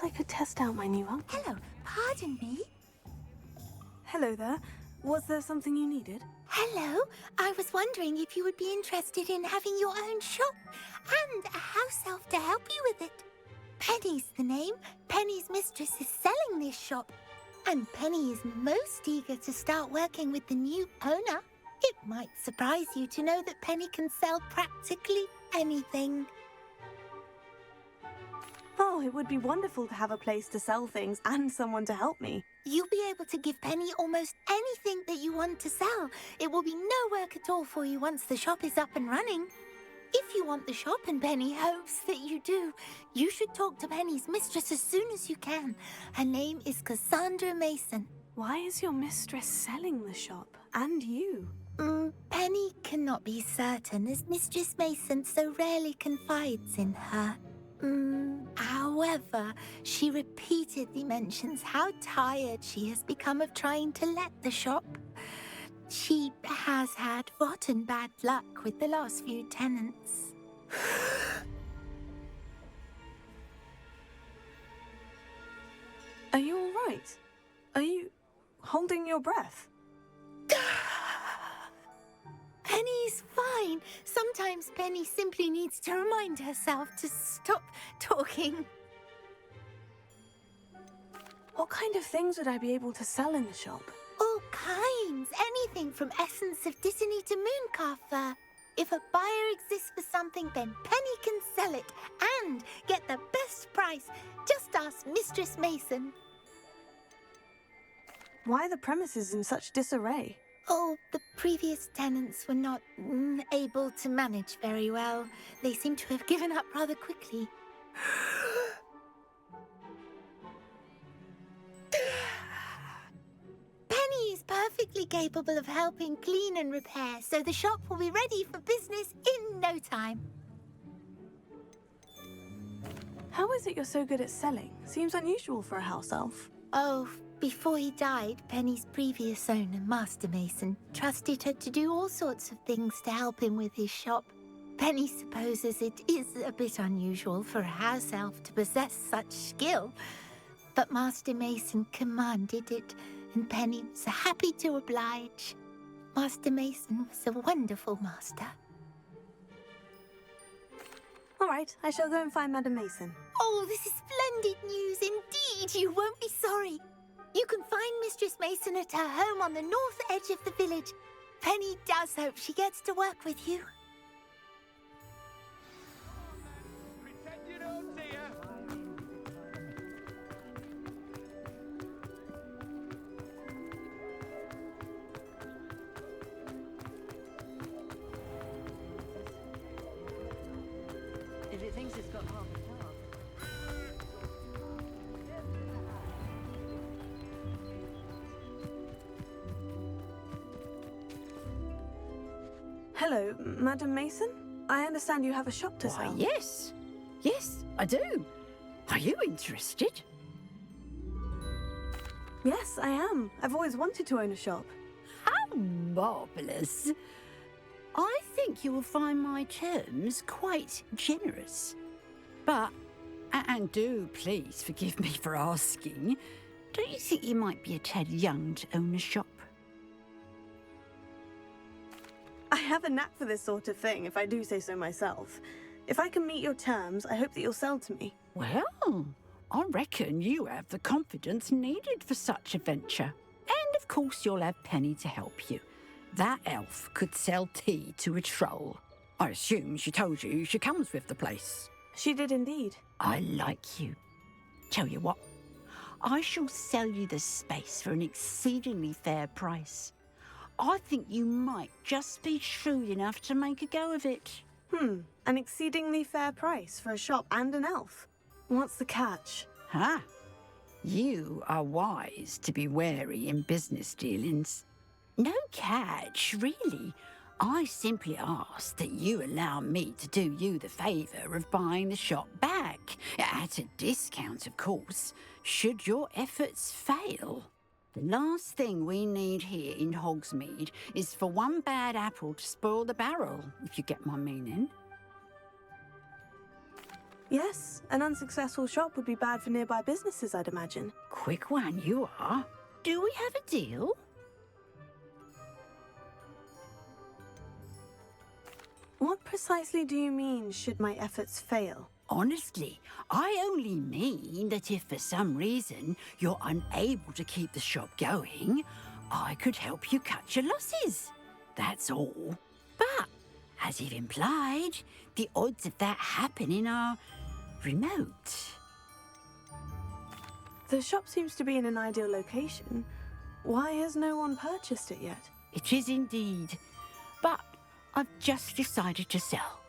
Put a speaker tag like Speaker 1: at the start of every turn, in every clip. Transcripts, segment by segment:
Speaker 1: I could test out my new uncle.
Speaker 2: Hello, pardon me?
Speaker 1: Hello there. Was there something you needed?
Speaker 2: Hello, I was wondering if you would be interested in having your own shop and a house elf to help you with it. Penny's the name. Penny's mistress is selling this shop, and Penny is most eager to start working with the new owner. It might surprise you to know that Penny can sell practically anything.
Speaker 1: Oh, it would be wonderful to have a place to sell things and someone to help me.
Speaker 2: You'll be able to give Penny almost anything that you want to sell. It will be no work at all for you once the shop is up and running. If you want the shop, and Penny hopes that you do, you should talk to Penny's mistress as soon as you can. Her name is Cassandra Mason.
Speaker 1: Why is your mistress selling the shop? And you?
Speaker 2: Penny cannot be certain, as Mistress Mason so rarely confides in her. However, she repeatedly mentions how tired she has become of trying to let the shop. She has had rotten bad luck with the last few tenants.
Speaker 1: Are you all right? Are you holding your breath?
Speaker 2: Penny's fine. Sometimes Penny simply needs to remind herself to stop talking.
Speaker 1: What kind of things would I be able to sell in the shop?
Speaker 2: All kinds. Anything from essence of Disney to mooncar fur. If a buyer exists for something, then Penny can sell it and get the best price. Just ask Mistress Mason.
Speaker 1: Why are the premises in such disarray?
Speaker 2: Oh, the previous tenants were not able to manage very well. They seem to have given up rather quickly. Penny is perfectly capable of helping clean and repair, so the shop will be ready for business in no time.
Speaker 1: How is it you're so good at selling? Seems unusual for a house elf.
Speaker 2: Oh, before he died, Penny's previous owner, Master Mason, trusted her to do all sorts of things to help him with his shop. Penny supposes it is a bit unusual for a house elf to possess such skill, but Master Mason commanded it, and Penny was happy to oblige. Master Mason was a wonderful master.
Speaker 1: All right, I shall go and find Madam Mason.
Speaker 2: Oh, this is splendid news indeed. You won't be sorry. You can find Mistress Mason at her home on the north edge of the village. Penny does hope she gets to work with you.
Speaker 3: Pretend you don't see her.
Speaker 4: If it thinks it's got half a job.
Speaker 1: Hello, Madam Mason? I understand you have a shop to
Speaker 5: Why,
Speaker 1: sell.
Speaker 5: yes. Yes, I do. Are you interested?
Speaker 1: Yes, I am. I've always wanted to own a shop.
Speaker 5: How marvellous. I think you will find my terms quite generous. But, and do please forgive me for asking, don't you think you might be a tad young to own a shop?
Speaker 1: I have a knack for this sort of thing, if I do say so myself. If I can meet your terms, I hope that you'll sell to me.
Speaker 5: Well, I reckon you have the confidence needed for such a venture. And of course you'll have Penny to help you. That elf could sell tea to a troll. I assume she told you she comes with the place.
Speaker 1: She did indeed.
Speaker 5: I like you. Tell you what, I shall sell you the space for an exceedingly fair price. I think you might just be shrewd enough to make a go of it.
Speaker 1: An exceedingly fair price for a shop and an elf. What's the catch?
Speaker 5: Huh? You are wise to be wary in business dealings. No catch, really. I simply ask that you allow me to do you the favour of buying the shop back. At a discount, of course, should your efforts fail. The last thing we need here in Hogsmeade is for one bad apple to spoil the barrel, if you get my meaning.
Speaker 1: Yes, an unsuccessful shop would be bad for nearby businesses, I'd imagine.
Speaker 5: Quick one, you are. Do we have a deal?
Speaker 1: What precisely do you mean, should my efforts fail?
Speaker 5: Honestly, I only mean that if for some reason you're unable to keep the shop going, I could help you cut your losses. That's all. But, as you've implied, the odds of that happening are remote.
Speaker 1: The shop seems to be in an ideal location. Why has no one purchased it yet?
Speaker 5: It is indeed. But I've just decided to sell.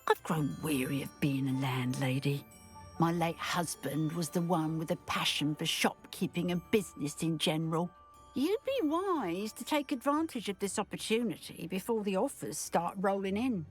Speaker 5: I've grown weary of being a landlady. My late husband was the one with a passion for shopkeeping and business in general. You'd be wise to take advantage of this opportunity before the offers start rolling in.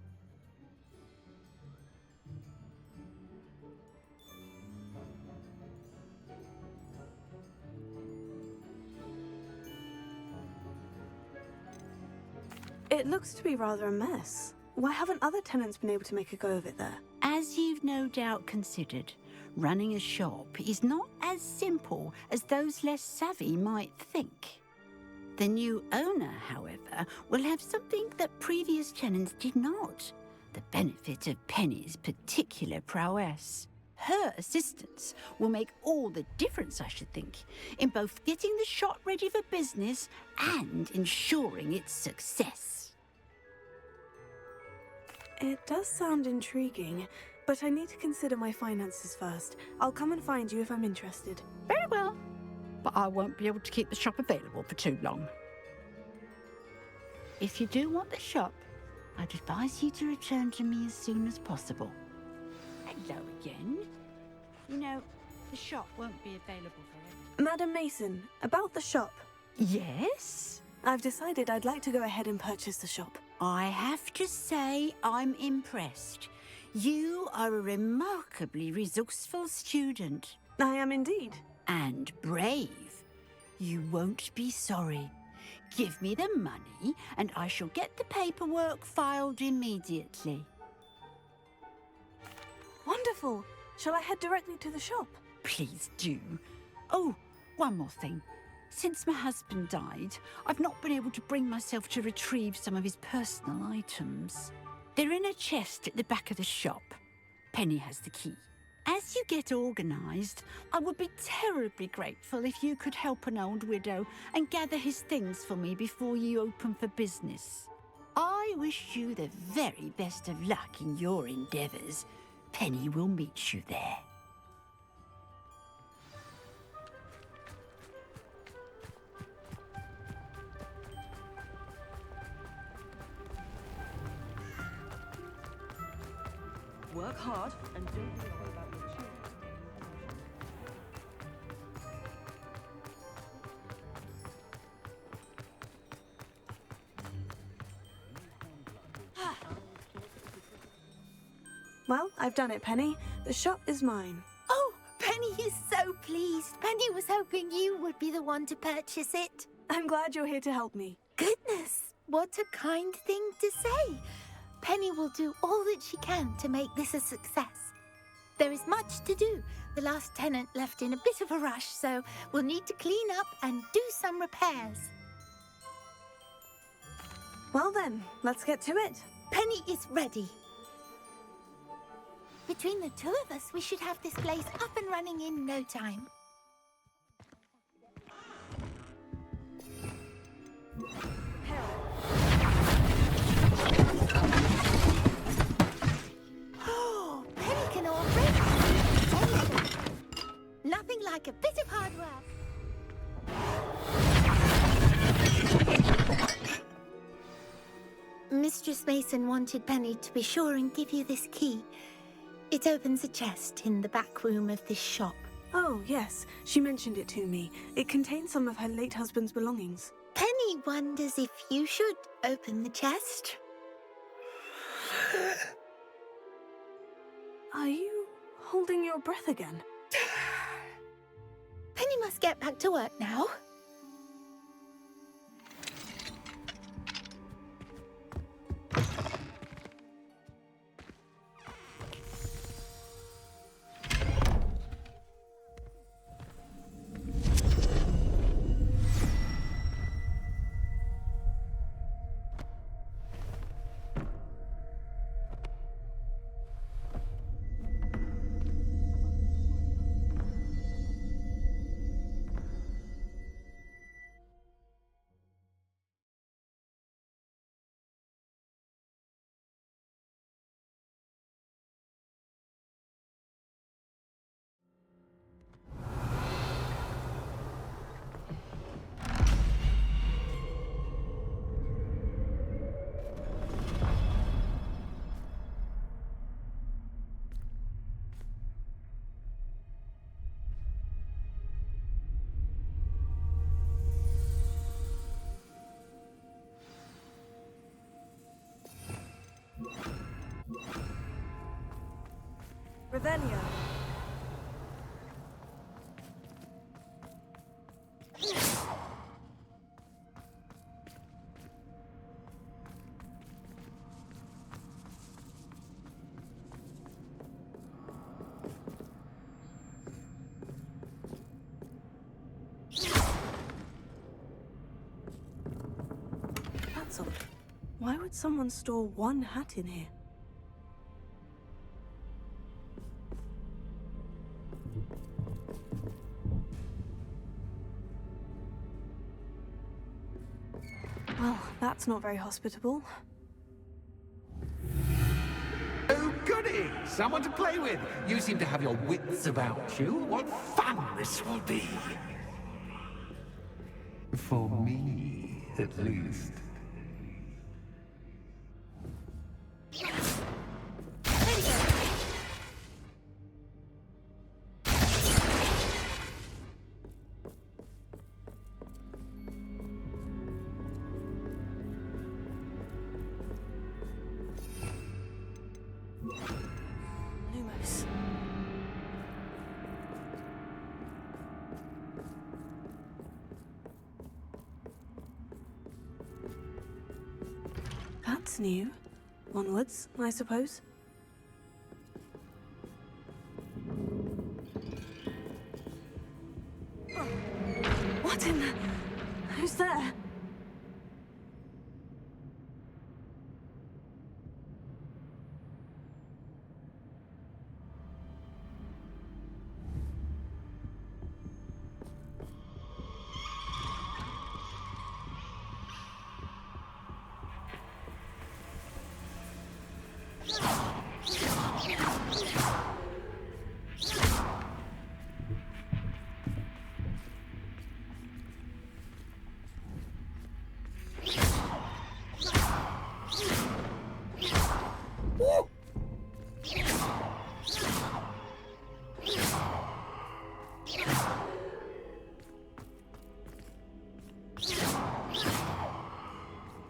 Speaker 1: It looks to be rather a mess. Why haven't other tenants been able to make a go of it there?
Speaker 5: As you've no doubt considered, running a shop is not as simple as those less savvy might think. The new owner, however, will have something that previous tenants did not: the benefit of Penny's particular prowess. Her assistance will make all the difference, I should think, in both getting the shop ready for business and ensuring its success.
Speaker 1: It does sound intriguing, but I need to consider my finances first. I'll come and find you if I'm interested.
Speaker 5: Very well, but I won't be able to keep the shop available for too long. If you do want the shop, I'd advise you to return to me as soon as possible. Hello again. You know, the shop won't be available forever.
Speaker 1: Madam Mason, about the shop.
Speaker 5: Yes?
Speaker 1: I've decided I'd like to go ahead and purchase the shop.
Speaker 5: I have to say I'm impressed. You are a remarkably resourceful student.
Speaker 1: I am indeed.
Speaker 5: And brave. You won't be sorry. Give me the money and I shall get the paperwork filed immediately.
Speaker 1: Wonderful. Shall I head directly to the shop?
Speaker 5: Please do. Oh, one more thing. Since my husband died, I've not been able to bring myself to retrieve some of his personal items. They're in a chest at the back of the shop. Penny has the key. As you get organised, I would be terribly grateful if you could help an old widow and gather his things for me before you open for business. I wish you the very best of luck in your endeavours. Penny will meet you there.
Speaker 4: Work hard and don't worry about your children.
Speaker 1: Well, I've done it, Penny. The shop is mine.
Speaker 2: Oh, Penny is so pleased. Penny was hoping you would be the one to purchase it.
Speaker 1: I'm glad you're here to help me.
Speaker 2: Goodness, what a kind thing to say. Penny will do all that she can to make this a success. There is much to do. The last tenant left in a bit of a rush, so we'll need to clean up and do some repairs.
Speaker 1: Well then, let's get to it.
Speaker 2: Penny is ready. Between the two of us, we should have this place up and running in no time. Oh, Penny can already see. Nothing like a bit of hard work. Mistress Mason wanted Penny to be sure and give you this key. It opens a chest in the back room of this shop.
Speaker 1: Oh, yes. She mentioned it to me. It contains some of her late husband's belongings.
Speaker 2: Penny wonders if you should open the chest.
Speaker 1: Are you holding your breath again?
Speaker 2: Penny must get back to work now.
Speaker 1: Revelio. That's odd. Why would someone store one hat in here? Well, that's not very hospitable.
Speaker 6: Oh, goody! Someone to play with. You seem to have your wits about you. What fun this will be. For me, at least.
Speaker 1: Lumos. That's new. Onwards, I suppose. What in the... Who's there?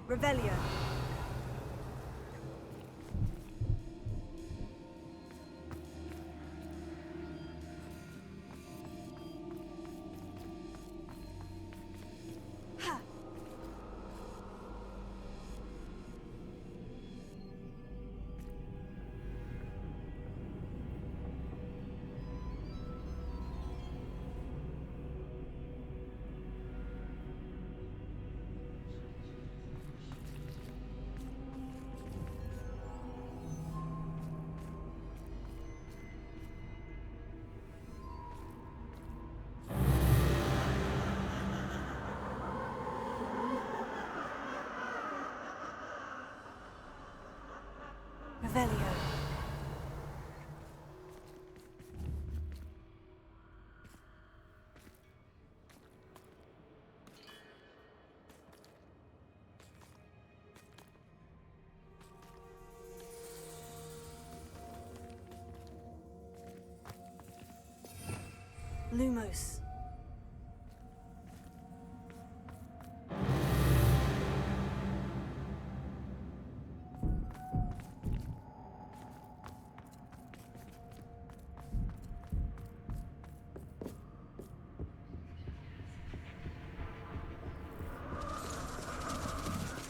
Speaker 1: Revelio. Ha! Revelio. Lumos.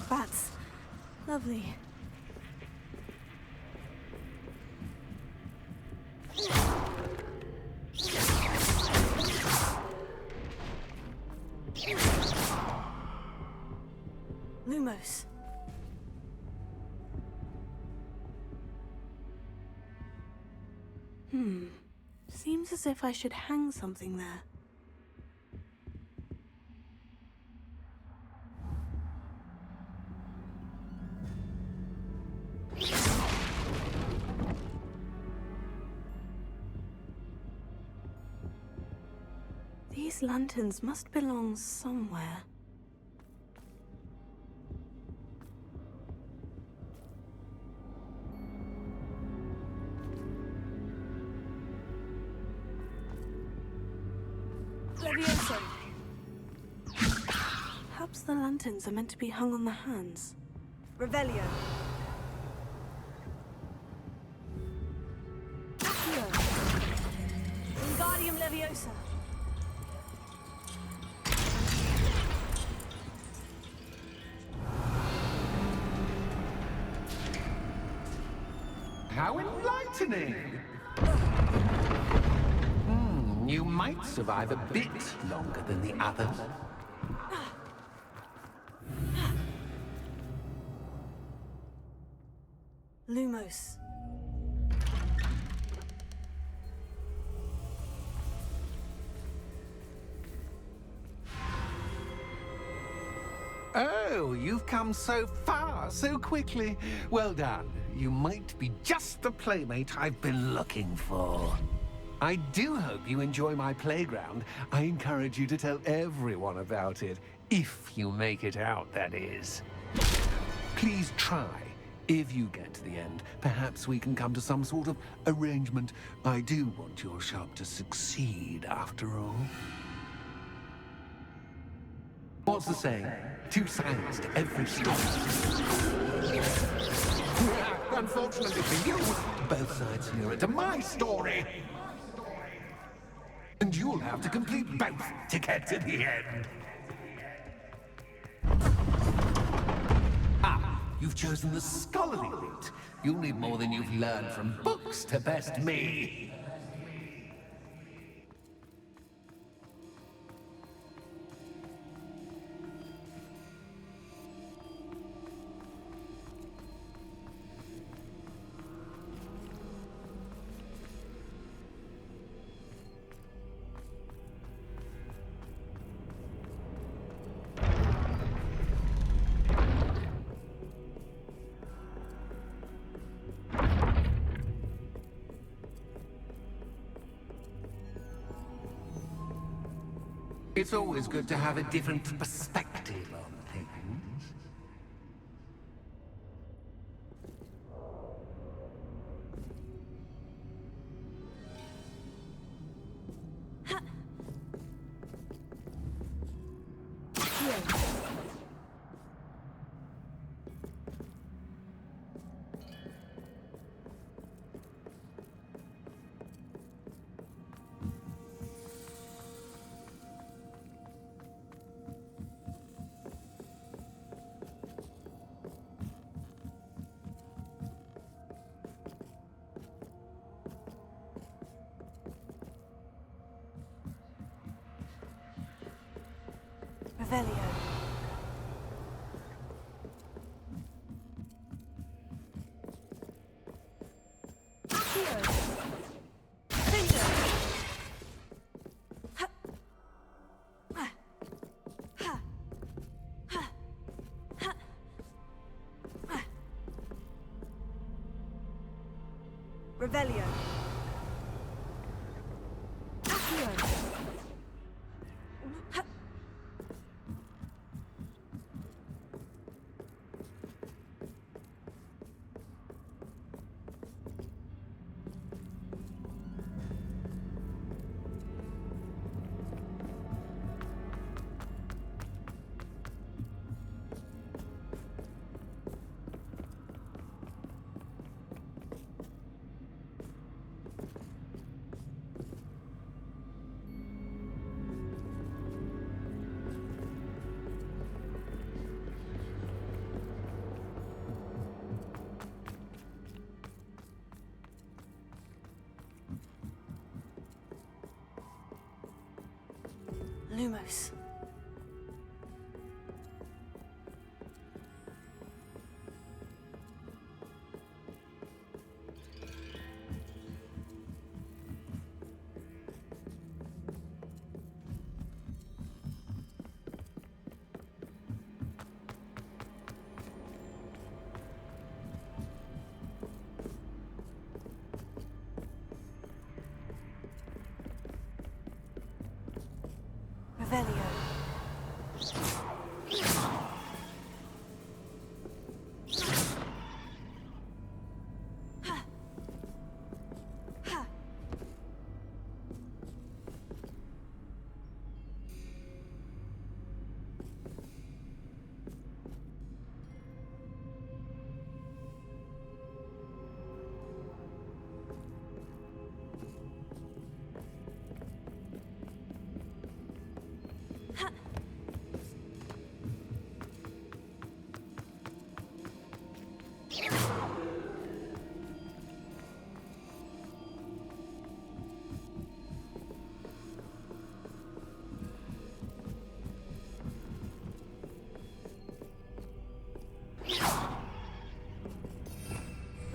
Speaker 1: Bats. Lovely. Lumos. Seems as if I should hang something there. These lanterns must belong somewhere. Levioso. Perhaps the lanterns are meant to be hung on the hands. Revelio. Accio. Leviosa.
Speaker 6: How enlightening! You might survive a bit longer than the others.
Speaker 1: Lumos.
Speaker 6: Oh, you've come so far, so quickly. Well done. You might be just the playmate I've been looking for. I do hope you enjoy my playground. I encourage you to tell everyone about it. If you make it out, that is. Please try. If you get to the end, perhaps we can come to some sort of arrangement. I do want your shop to succeed, after all. What's the saying? Two sides to every story. Unfortunately for you, both sides here are to my story. And you'll have to complete both to get to the end. Ah, you've chosen the scholarly route. You'll need more than you've learned from books to best me. It's always good to have a different perspective on things.
Speaker 1: Revelio. Accio. Cinder. Ha. Ha. Ha. Ha. Ha. Ha. Revelio. Accio. Ha. Lumos. Revelio.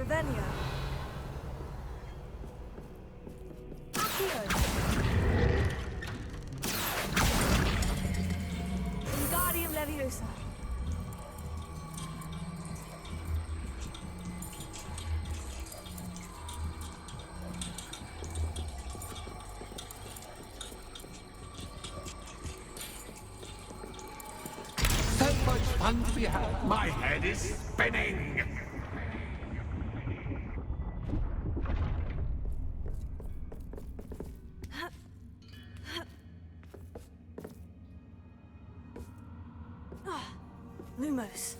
Speaker 1: Revelio. Accio. Wingardium Leviosa.
Speaker 6: So much fun to be had. My head is spinning.
Speaker 1: Lumos.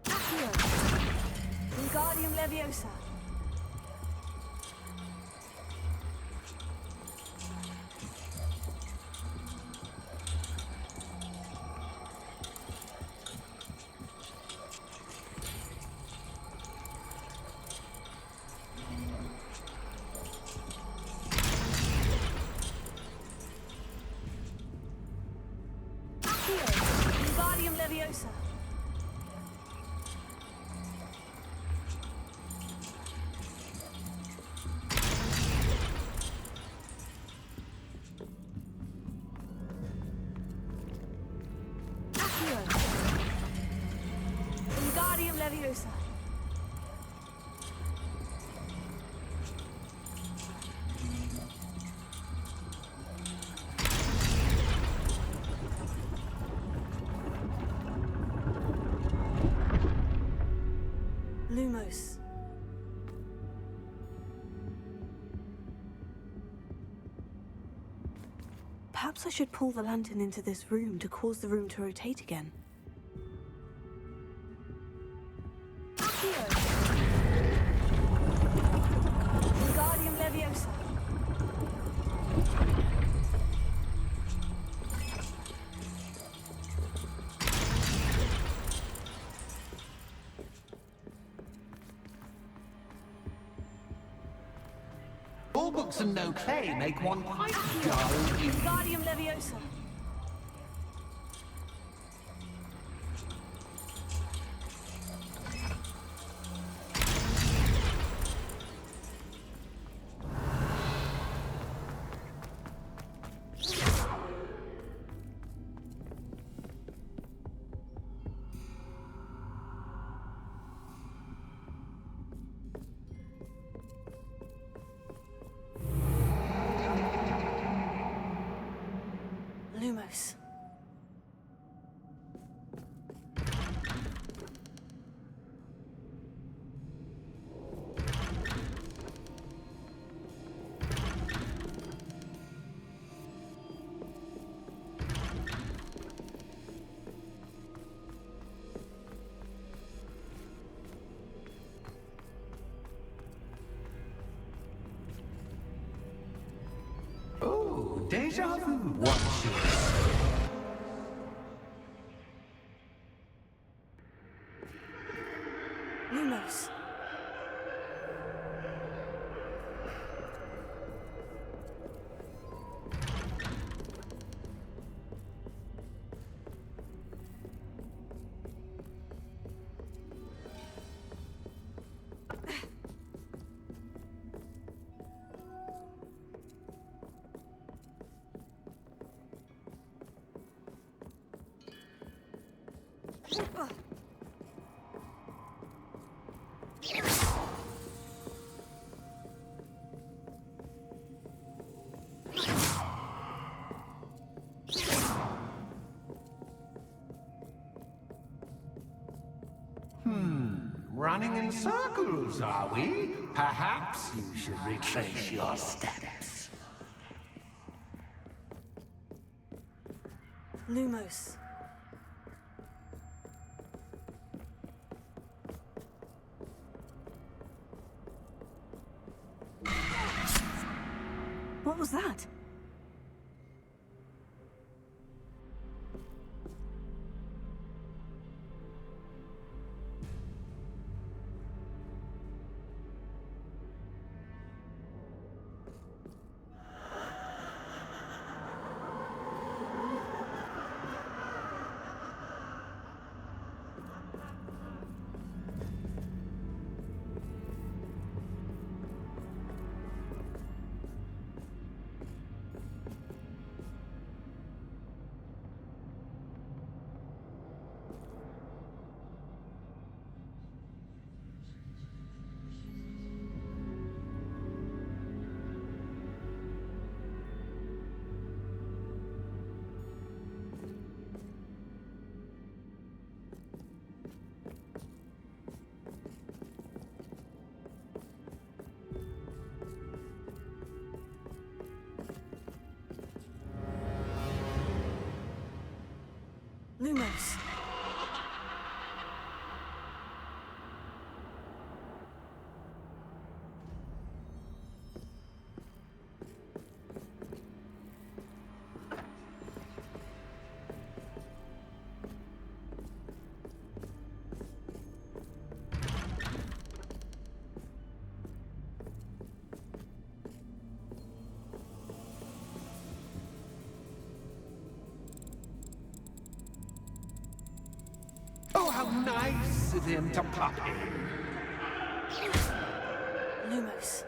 Speaker 1: Accio. Wingardium Leviosa. Accio. Wingardium Leviosa. Accio. Wingardium Leviosa. Lumos. Perhaps I should pull the lantern into this room to cause the room to rotate again. Accio. Wingardium Leviosa.
Speaker 6: All books and no play make one quite dull.
Speaker 1: Wingardium Leviosa. Lumos.
Speaker 6: Oh, deja vu. Watch it.
Speaker 1: Lumos.
Speaker 6: Running in circles, are we? Perhaps you should retrace your steps.
Speaker 1: Lumos. What was that?
Speaker 6: nice of him to pop in.
Speaker 1: Lumos.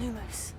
Speaker 1: Lumos.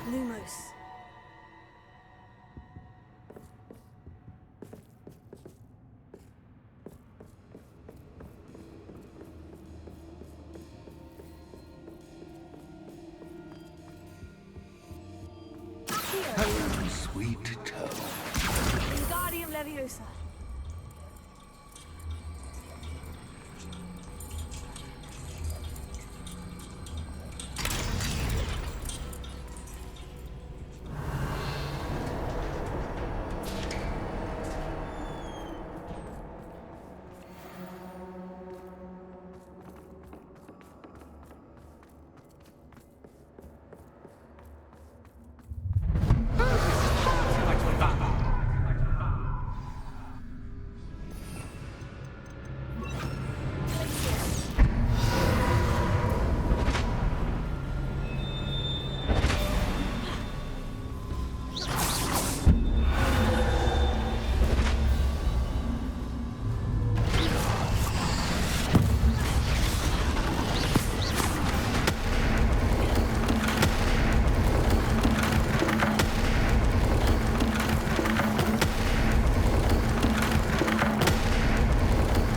Speaker 1: Lumos.
Speaker 6: Hello, sweet Toad.
Speaker 1: Wingardium Leviosa.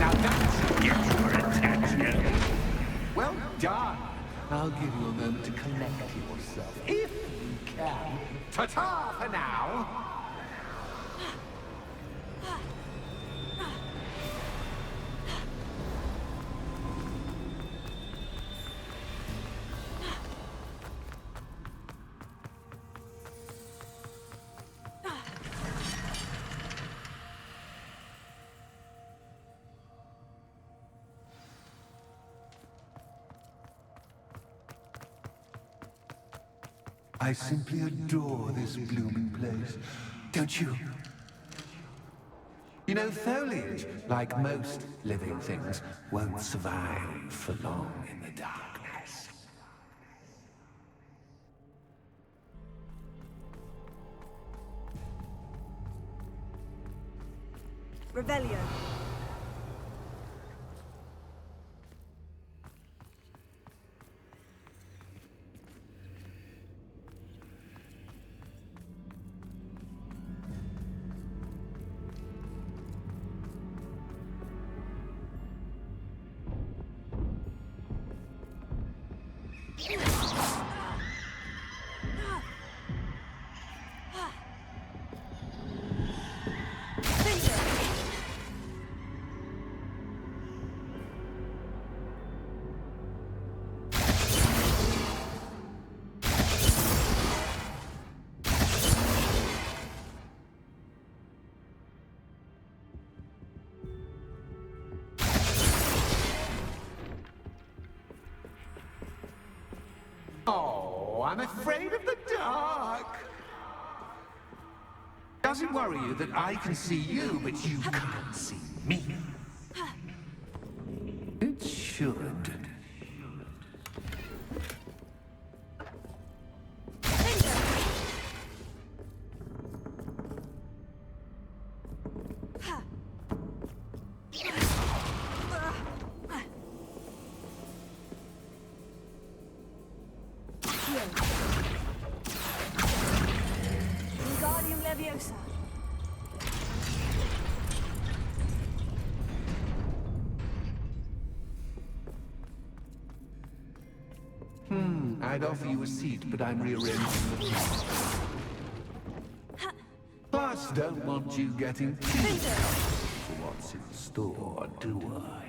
Speaker 6: Now that's get your attention. Well done. I'll give you a moment to collect yourself, if you can. Ta-ta for now. I simply adore this blooming place, don't you? You know, foliage, like most living things, won't survive for long in the darkness.
Speaker 1: Revelio.
Speaker 6: Oh, I'm afraid of the dark. Does it worry you that I can see you, but you can't see me? It should.
Speaker 1: Wingardium Leviosa.
Speaker 6: I'd offer you a seat, but I'm rearranging the plans. Plus, don't want you getting too excited for what's in store, do I?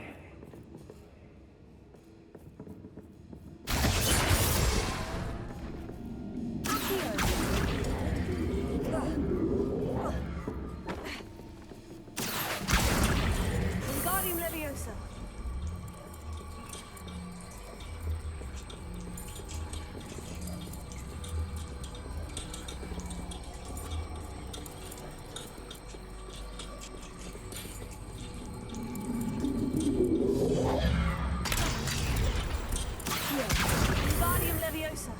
Speaker 1: Wingardium Leviosa. Wingardium Leviosa.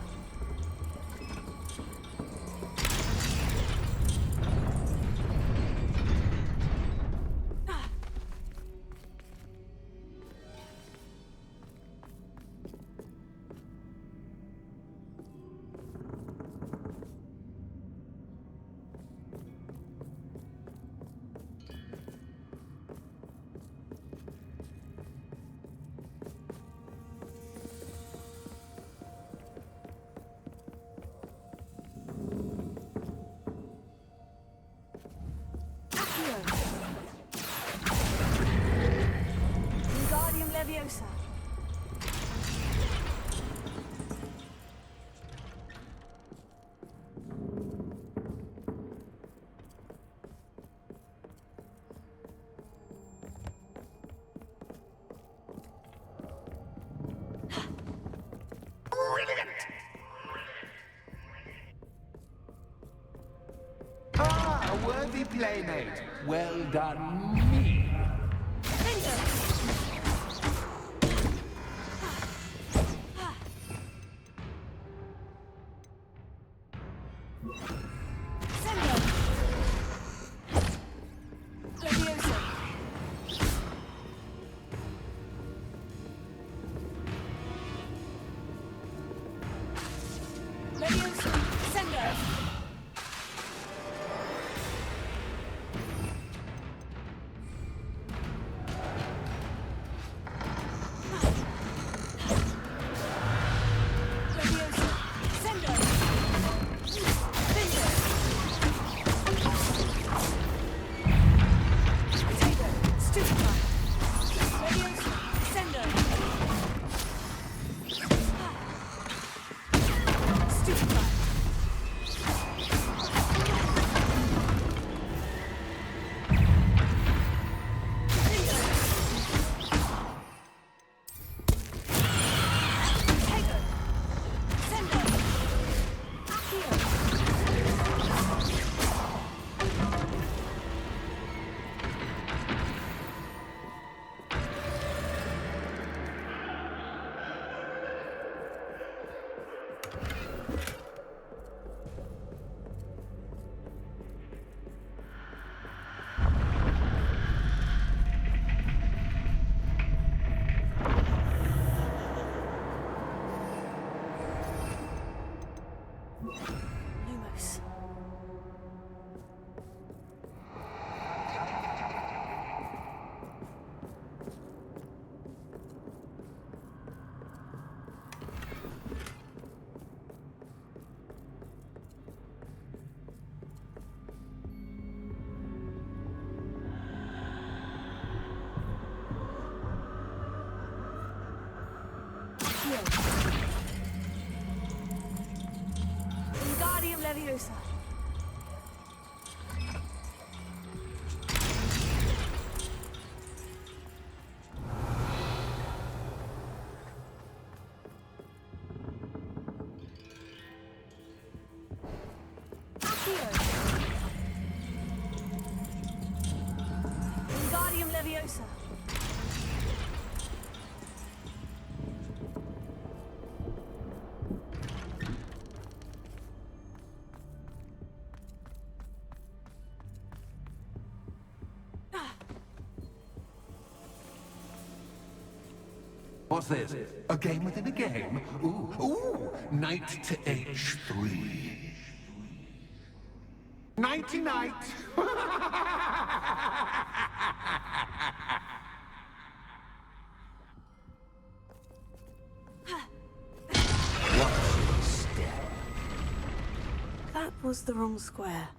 Speaker 1: Wingardium Leviosa.
Speaker 6: Ah, a worthy playmate. Well done, me.
Speaker 1: Leviosa. Leviosa. Sendo. Leviosa. Sendo. Bingo. Potato. Stupefy. Leviosa. Sendo. Stupefy. Bingo. Potato. Sendo. Accio. Lumos. Wingardium Leviosa. Leviosa.
Speaker 6: What's this? A game within a game? Ooh, knight to h3. Nighty-night! Watch your step.
Speaker 1: That was the wrong square.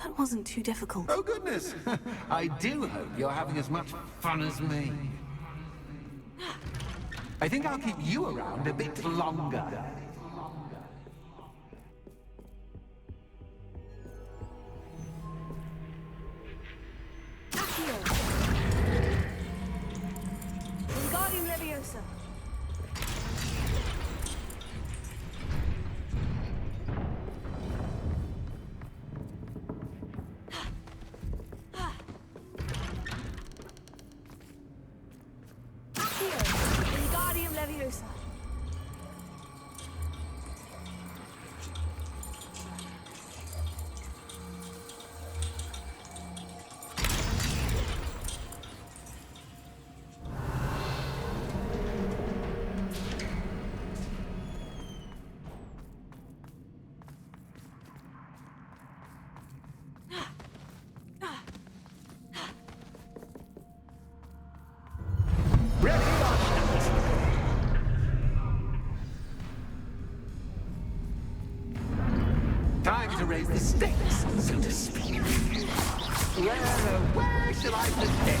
Speaker 1: That wasn't too difficult.
Speaker 6: Oh, goodness! I do hope you're having as much fun as me. I think I'll keep you around a bit longer.
Speaker 1: Wingardium Leviosa. Wingardium Leviosa.
Speaker 6: Time to raise the stakes, so to speak. Where shall I begin?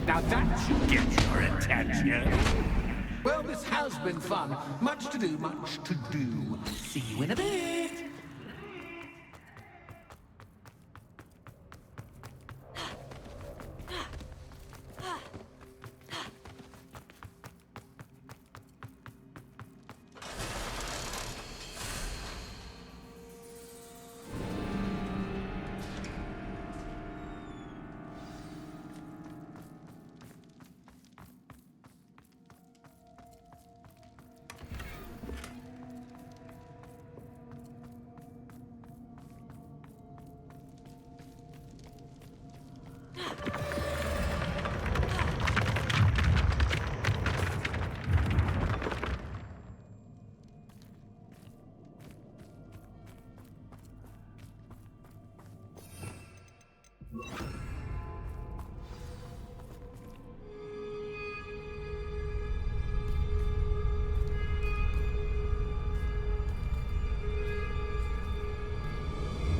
Speaker 6: Now that should get your attention. Well, this has been fun. Much to do, much to do. See you in a bit.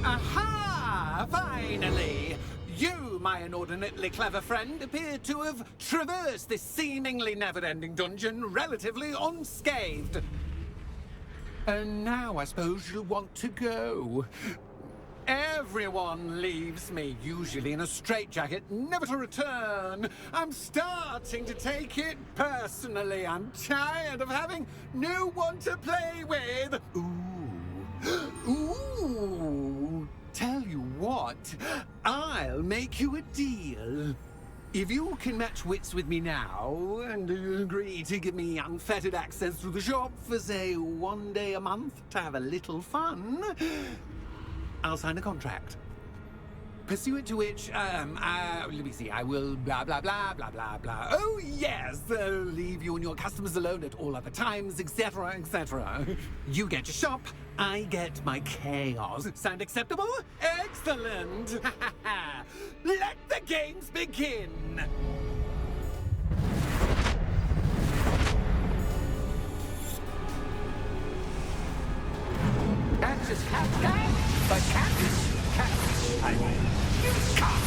Speaker 6: Aha! Finally! You, my inordinately clever friend, appear to have traversed this seemingly never-ending dungeon relatively unscathed. And now I suppose you'll want to go. Everyone leaves me, usually in a straitjacket, never to return. I'm starting to take it personally. I'm tired of having no one to play with. Ooh. Tell you what, I'll make you a deal. If you can match wits with me now, and agree to give me unfettered access through the shop for, say, 1 day a month to have a little fun, I'll sign a contract. pursuant to which, let me see, I will blah, blah, blah, blah, blah, blah. Oh, yes, leave you and your customers alone at all other times, etc., etc. You get your shop, I get my chaos. Sound acceptable? Excellent! Let the games begin! That's just cat, but cat, I mean, you can't.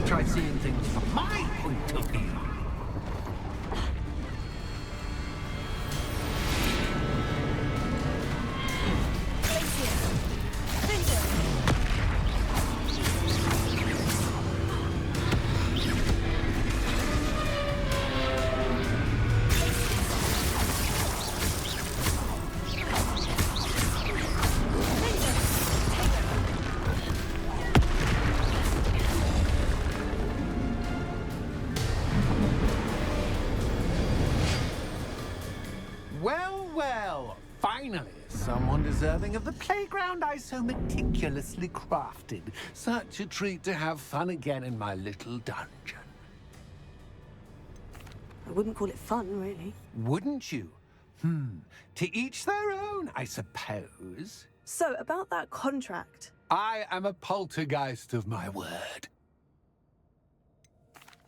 Speaker 6: Try seeing things from my point of view. Well, well, finally, someone deserving of the playground I so meticulously crafted. Such a treat to have fun again in my little dungeon.
Speaker 1: I wouldn't call it fun, really.
Speaker 6: Wouldn't you? To each their own, I suppose.
Speaker 1: So, about that contract.
Speaker 6: I am a poltergeist of my word.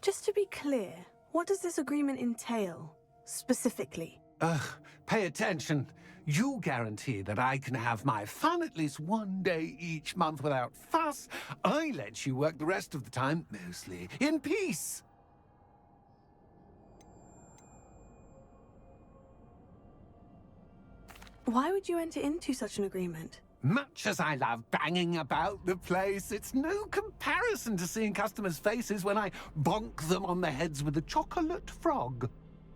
Speaker 1: Just to be clear, what does this agreement entail, specifically?
Speaker 6: Pay attention. You guarantee that I can have my fun at least one day each month without fuss. I let you work the rest of the time, mostly in peace.
Speaker 1: Why would you enter into such an agreement?
Speaker 6: Much as I love banging about the place, it's no comparison to seeing customers' faces when I bonk them on the heads with a chocolate frog.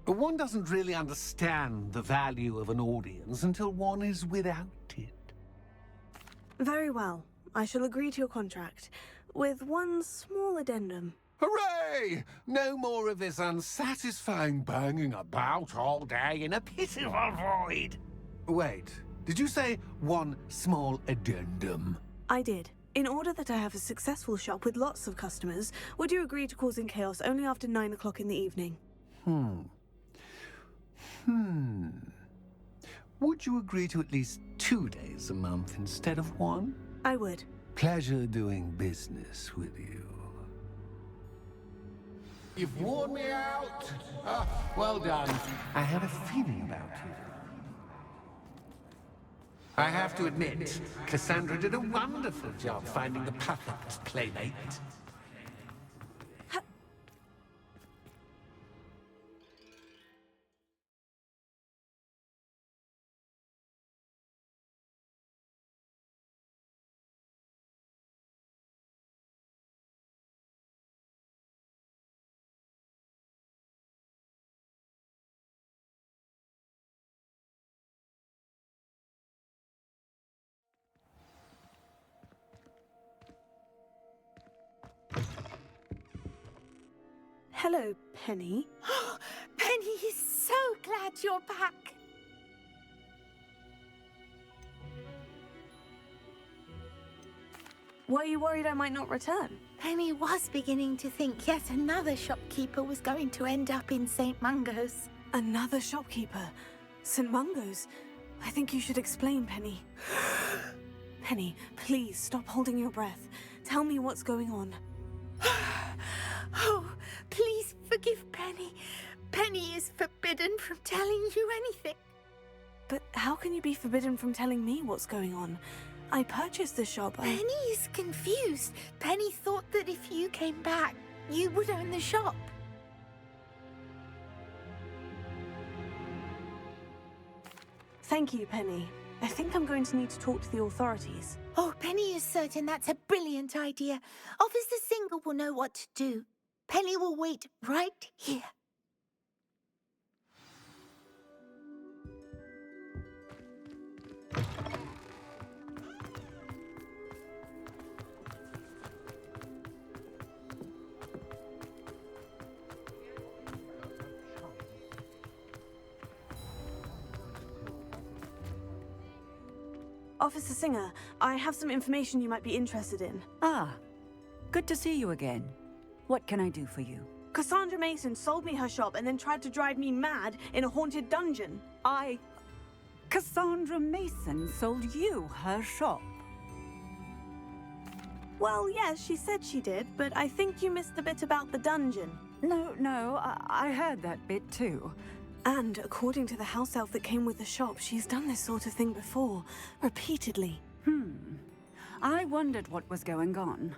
Speaker 6: One doesn't really understand the value of an audience until one is without it.
Speaker 1: Very well. I shall agree to your contract, with one small addendum.
Speaker 6: Hooray! No more of this unsatisfying banging about all day in a pitiful void. Wait, did you say one small addendum?
Speaker 1: I did. In order that I have a successful shop with lots of customers, would you agree to causing chaos only after 9 o'clock in the evening?
Speaker 6: Would you agree to at least 2 days a month instead of one?
Speaker 1: I would.
Speaker 6: Pleasure doing business with you. You've worn me out. Well done. I had a feeling about you. I have to admit, Cassandra did a wonderful job finding the perfect playmate.
Speaker 1: Hello, Penny.
Speaker 2: Penny is so glad you're back.
Speaker 1: Were you worried I might not return?
Speaker 2: Penny was beginning to think yet another shopkeeper was going to end up in St. Mungo's.
Speaker 1: Another shopkeeper? St. Mungo's? I think you should explain, Penny. Penny, please stop holding your breath. Tell me what's going on.
Speaker 2: Oh, please forgive Penny. Penny is forbidden from telling you anything.
Speaker 1: But how can you be forbidden from telling me what's going on? I purchased the shop.
Speaker 2: Penny is confused. Penny thought that if you came back, you would own the shop.
Speaker 1: Thank you, Penny. I think I'm going to need to talk to the authorities.
Speaker 2: Oh, Penny is certain that's a brilliant idea. Officer Singer will know what to do. Penny will wait right here.
Speaker 1: Officer Singer, I have some information you might be interested in.
Speaker 7: Ah, good to see you again. What can I do for you?
Speaker 1: Cassandra Mason sold me her shop and then tried to drive me mad in a haunted dungeon.
Speaker 7: Cassandra Mason sold you her shop.
Speaker 1: Well, yes, she said she did, but I think you missed the bit about the dungeon.
Speaker 7: No, I heard that bit too.
Speaker 1: And according to the house elf that came with the shop, she's done this sort of thing before, repeatedly.
Speaker 7: I wondered what was going on.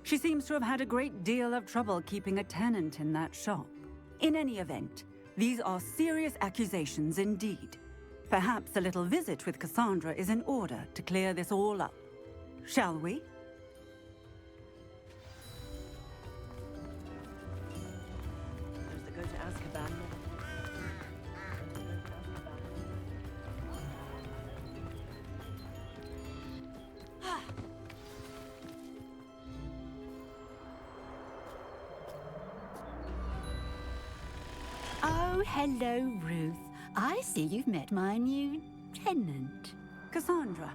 Speaker 7: She seems to have had a great deal of trouble keeping a tenant in that shop. In any event, these are serious accusations indeed. Perhaps a little visit with Cassandra is in order to clear this all up. Shall we?
Speaker 4: Those that go to Azkaban.
Speaker 5: Oh, hello, Ruth. I see you've met my new tenant.
Speaker 7: Cassandra,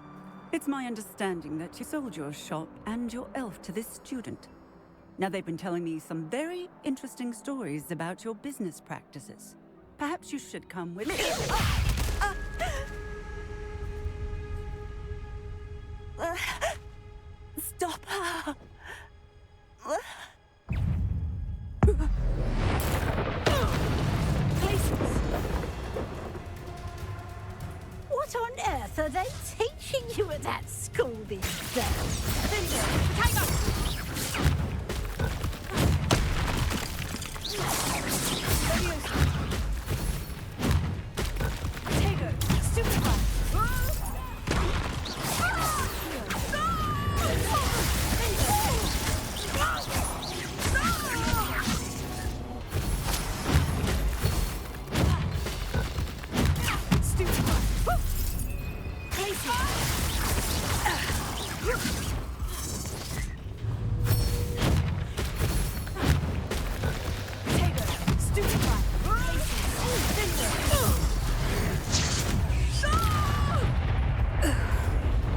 Speaker 7: it's my understanding that you sold your shop and your elf to this student. Now, they've been telling me some very interesting stories about your business practices. Perhaps you should come with me.
Speaker 1: Stop her!
Speaker 5: What on earth are they teaching you at that school these days?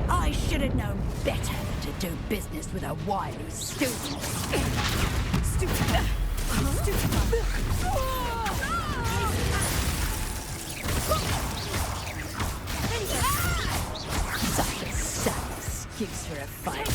Speaker 5: I should have known better than to do business with a wily student. Such a sad excuse for a fight.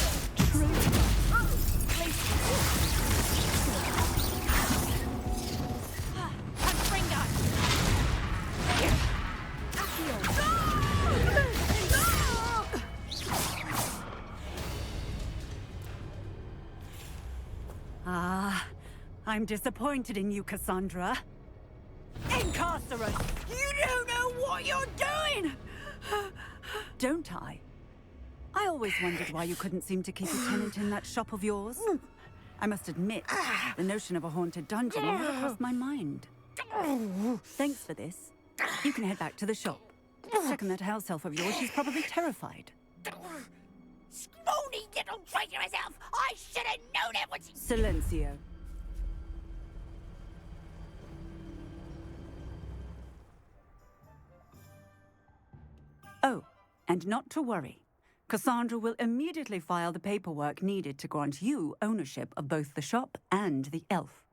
Speaker 7: I'm disappointed in you, Cassandra. Incarcerate! You don't know what you're doing! Don't I? I always wondered why you couldn't seem to keep a tenant in that shop of yours. I must admit, the notion of a haunted dungeon never crossed my mind. Thanks for this. You can head back to the shop. Check on that house elf of yours, she's probably terrified.
Speaker 5: Scrawny little traitor herself! I should have known it was...
Speaker 7: Silencio. And not to worry. Cassandra will immediately file the paperwork needed to grant you ownership of both the shop and the elf.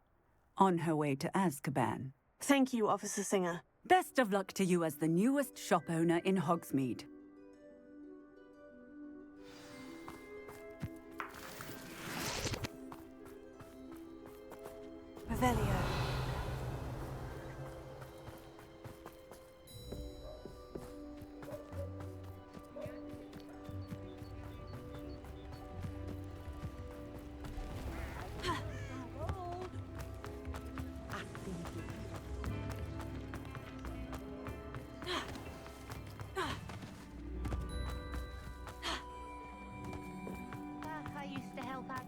Speaker 7: On her way to Azkaban.
Speaker 1: Thank you, Officer Singer.
Speaker 7: Best of luck to you as the newest shop owner in Hogsmeade.
Speaker 1: Revelio.
Speaker 2: I used to help out.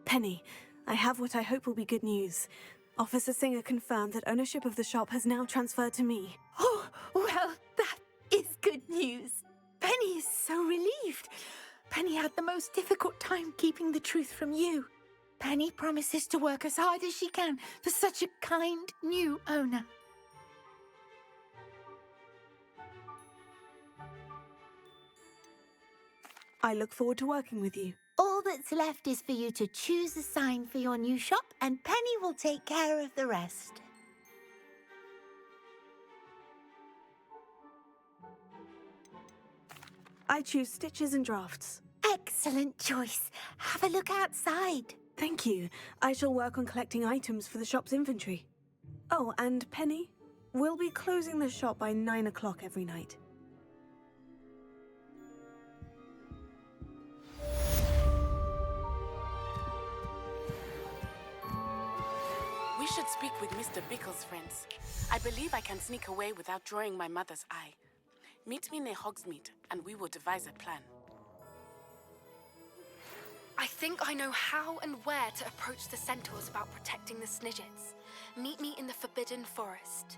Speaker 1: Penny, I have what I hope will be good news. Officer Singer confirmed that ownership of the shop has now transferred to me.
Speaker 2: Oh, well, that is good news. Penny is so relieved. Penny had the most difficult time keeping the truth from you. Penny promises to work as hard as she can for such a kind new owner.
Speaker 1: I look forward to working with you.
Speaker 2: All that's left is for you to choose a sign for your new shop, and Penny will take care of the rest.
Speaker 1: I choose stitches and drafts.
Speaker 2: Excellent choice. Have a look outside.
Speaker 1: Thank you. I shall work on collecting items for the shop's inventory. Oh, and Penny, we'll be closing the shop by 9 o'clock every night.
Speaker 8: We should speak with Mr. Bickle's friends. I believe I can sneak away without drawing my mother's eye. Meet me near Hogsmeade, and we will devise a plan.
Speaker 9: I think I know how and where to approach the centaurs about protecting the Snidgets. Meet me in the Forbidden Forest.